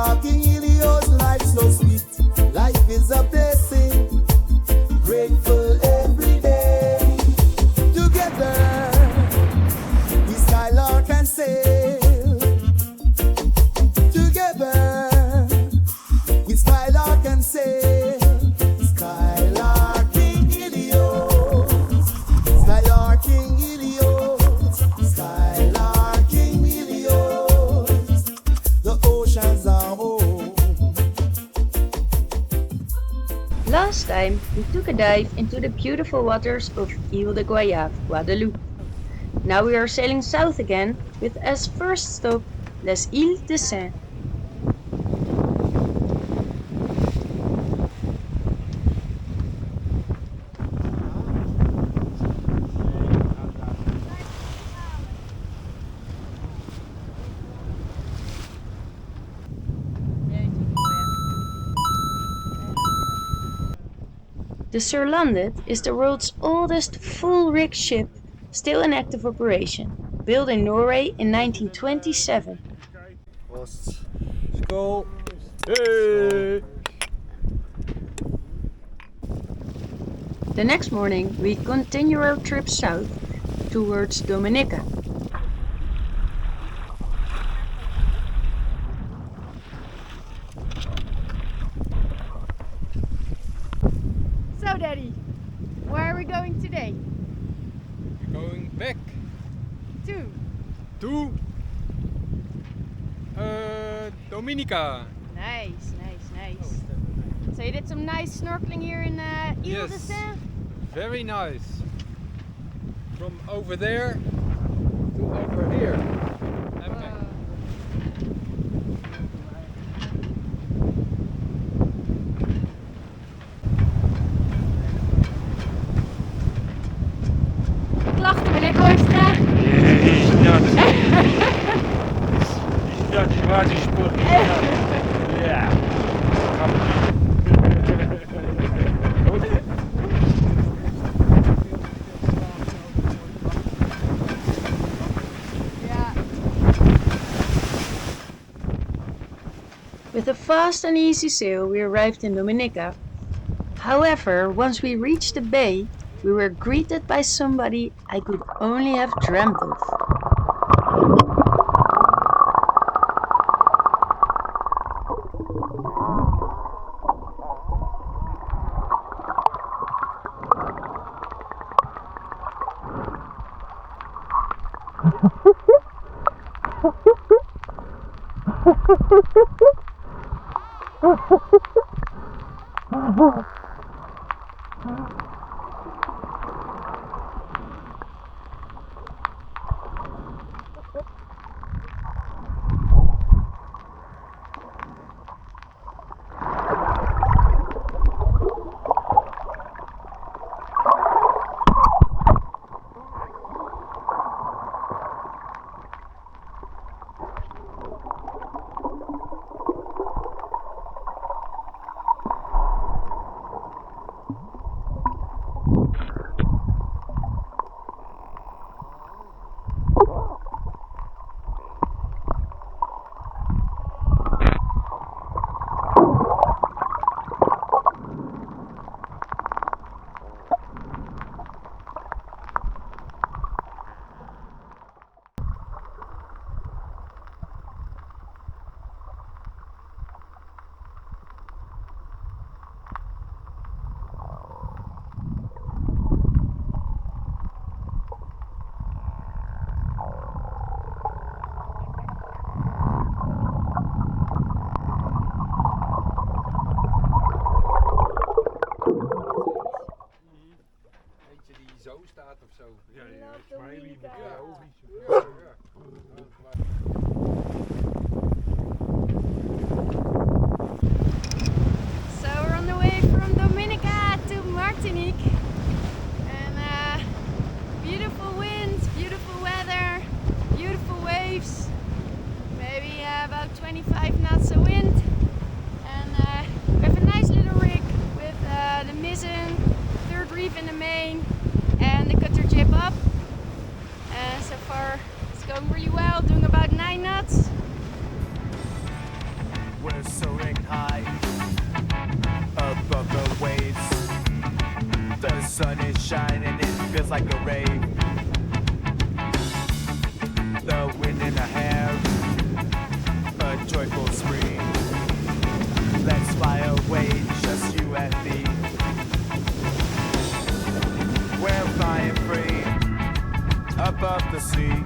Skylarking Ilios, life so sweet. Life is a blessing. Grateful every day. Together, we skylark and sail. Together, we skylark and sail. Skylarking Ilios, Skylarking Ilios, Skylarking Ilios. The oceans are home. Last time we took a dive into the beautiful waters of Ile de Goyave, Guadeloupe. Now we are sailing south again with as first stop Les Îles de Saint. The Surlanded is the world's oldest full-rig ship, still in active operation, built in Norway in 1927. Skål! Hey! The next morning we continue our trip south towards Dominica. So Daddy, where are we going today? We're going back To? to Dominica. Nice. So you did some nice snorkeling here in Ile de Saint? Very nice. From over there to over here. And back. Klachten meneer Kooistra? Dat is watersport. Ja. With a fast and easy sail we arrived in Dominica. However, once we reached the bay, we were greeted by somebody I could only have dreamt of. So we're on the way from Dominica to Martinique, and beautiful winds, beautiful weather, beautiful waves, maybe about 25 knots of wind, and we have a nice little rig with the mizzen, third reef in the main, and the cutter jib up, and so far it's going really well, doing about 9 knots. Well, sun is shining, it feels like a rave. The wind in the hair, a joyful scream. Let's fly away, just you and me. We're flying free, above the sea,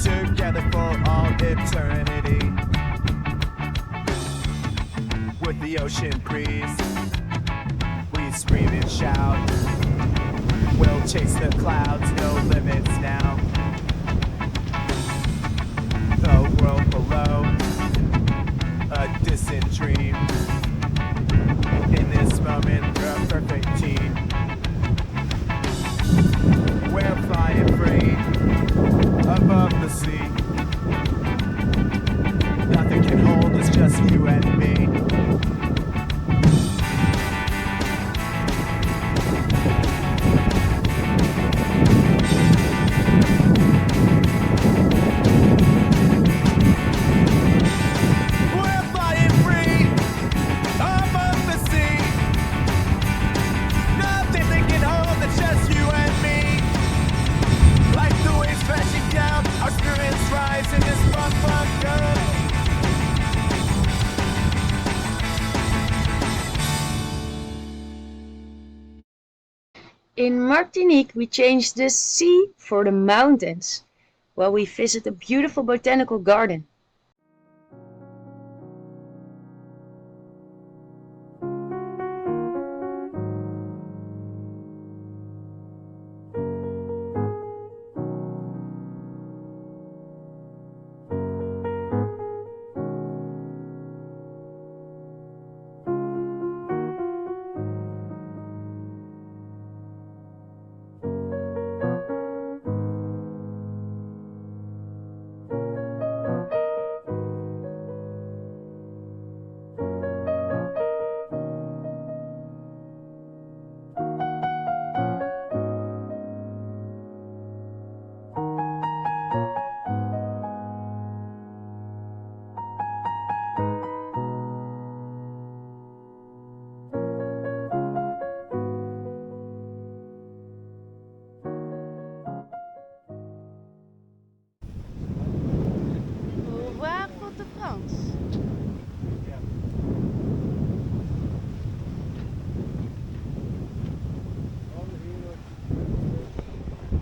together for all eternity. With the ocean breeze, we scream and shout. We'll chase the clouds, no limits now. The world below, a distant dream. In this moment, we're a perfect team. We're flying free, above the sea. Nothing can hold us, just you and me. In Martinique, we changed the sea for the mountains, while we visit a beautiful botanical garden.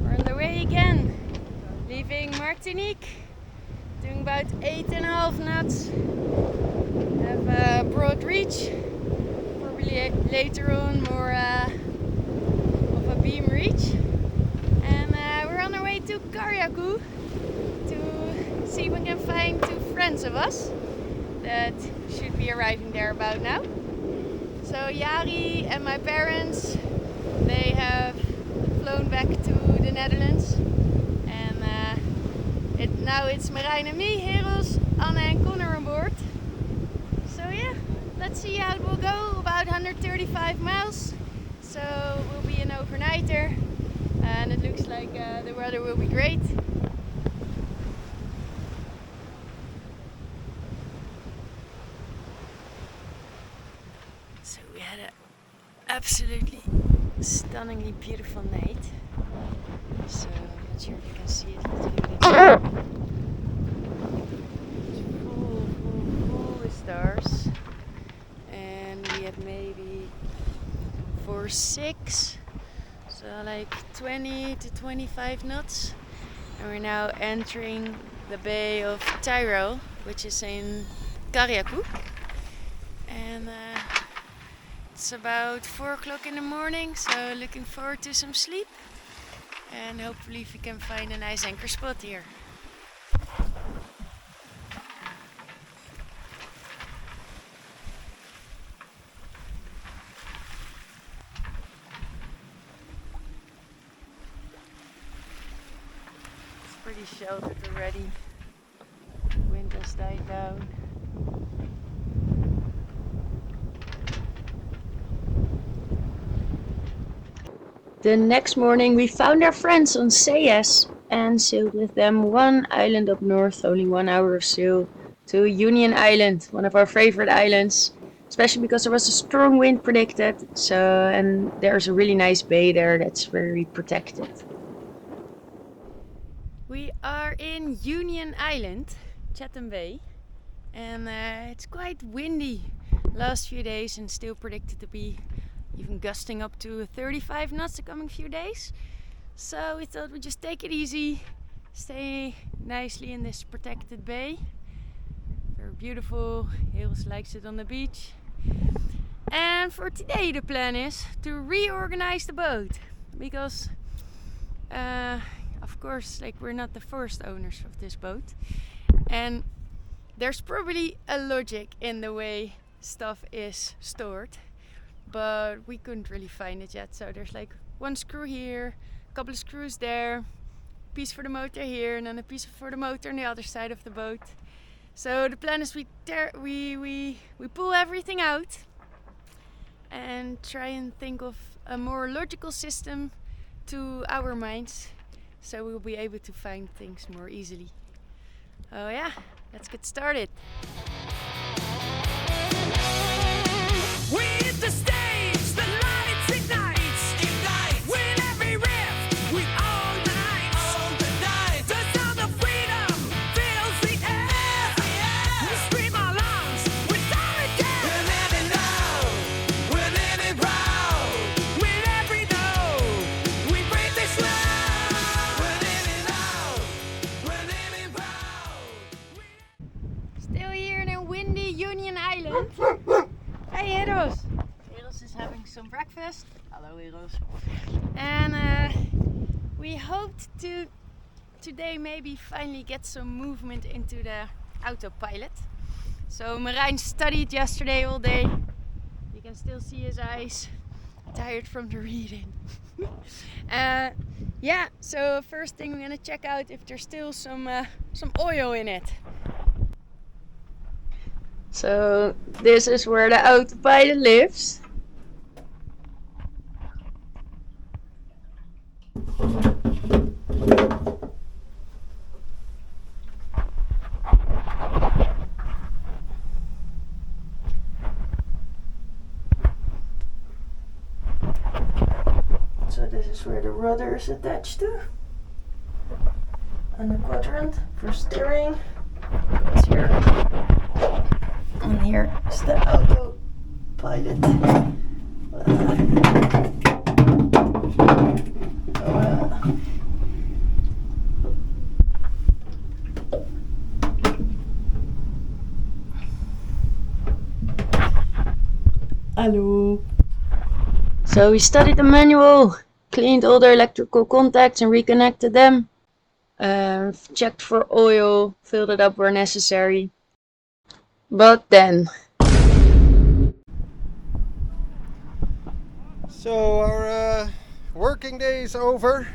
We're on the way again, leaving Martinique, doing about 8.5 knots. Have a broad reach, probably later on more of a beam reach. And we're on our way to Carriacou to see if we can find two friends of us that should be arriving there about now. So Jari and my parents, they have flown back to the Netherlands, and now it's Marijn and me, Heros, Anna and Connor on board. So yeah, let's see how it will go. About 135 miles, so we'll be an overnighter, and it looks like the weather will be great. So we had an absolutely stunningly beautiful night. So I'm not sure if you can see it. Full with stars, and we had maybe 4-6, so like 20 to 25 knots, and we're now entering the Bay of Tyrol, which is in Carriacou, and it's about 4 o'clock in the morning, so looking forward to some sleep, and hopefully we can find a nice anchor spot here. It's pretty sheltered already. Wind has died down. The next morning we found our friends on Sayas and sailed with them one island up north, only 1 hour of sail, to Union Island, one of our favorite islands. especially because there was a strong wind predicted. And there's a really nice bay there that's very protected. We are in Union Island, Chatham Bay, and it's quite windy last few days and still predicted to be even gusting up to 35 knots the coming few days. So we thought we'd just take it easy, stay nicely in this protected bay. Very beautiful hills like sit on the beach. And for today the plan is to reorganize the boat because of course, like, we're not the first owners of this boat, and there's probably a logic in the way stuff is stored, but we couldn't really find it yet. So there's like one screw here, a couple of screws there, piece for the motor here, and then a piece for the motor on the other side of the boat. So the plan is we pull everything out and try and think of a more logical system to our minds, so we'll be able to find things more easily. Oh yeah, let's get started. We hit the stage, the lights ignite. With every riff, we all night. The sound of freedom fills the air. We scream our lungs, we don't care. We're living loud, we're living proud. With every note, we break this loud. We're living loud, we're living proud. Still here in a windy Union Island. Hey Eros! Eros is having some breakfast. Hello Eros. And we hoped to today maybe finally get some movement into the Autopilot. So Marijn studied yesterday all day. You can still see his eyes, tired from the reading. Yeah, so first thing we're gonna check out if there's still some oil in it. So this is where the Autopilot lives. So this is where the rudder is attached to. And the quadrant for steering goes here. And here is the Autopilot. Hello. So we studied the manual, cleaned all the electrical contacts and reconnected them. Checked for oil, filled it up where necessary. But then... So our working day is over.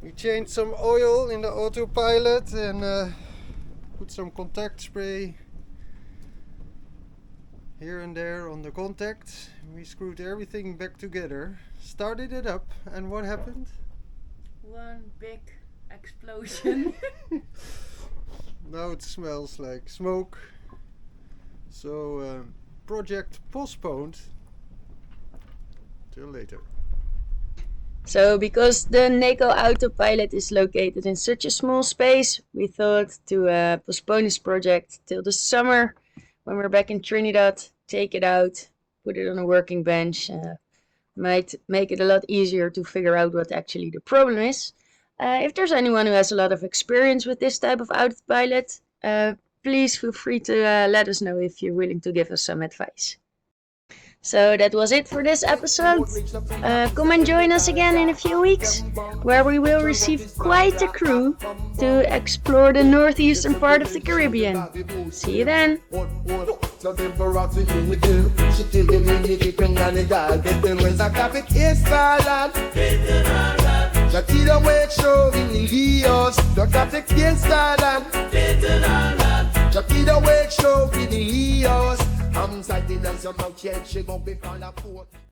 We changed some oil in the Autopilot and put some contact spray here and there on the contacts. We screwed everything back together, started it up, and what happened? One big explosion. Now it smells like smoke. So project postponed till later. So because the NACO Autopilot is located in such a small space, we thought to postpone this project till the summer, when we're back in Trinidad, take it out, put it on a working bench. Might make it a lot easier to figure out what actually the problem is. If there's anyone who has a lot of experience with this type of Autopilot, please feel free to let us know if you're willing to give us some advice. So that was it for this episode. Come and join us again in a few weeks, where we will receive quite a crew to explore the northeastern part of the Caribbean. See you then! I'm sighting as your mouth, she gon' be on a port.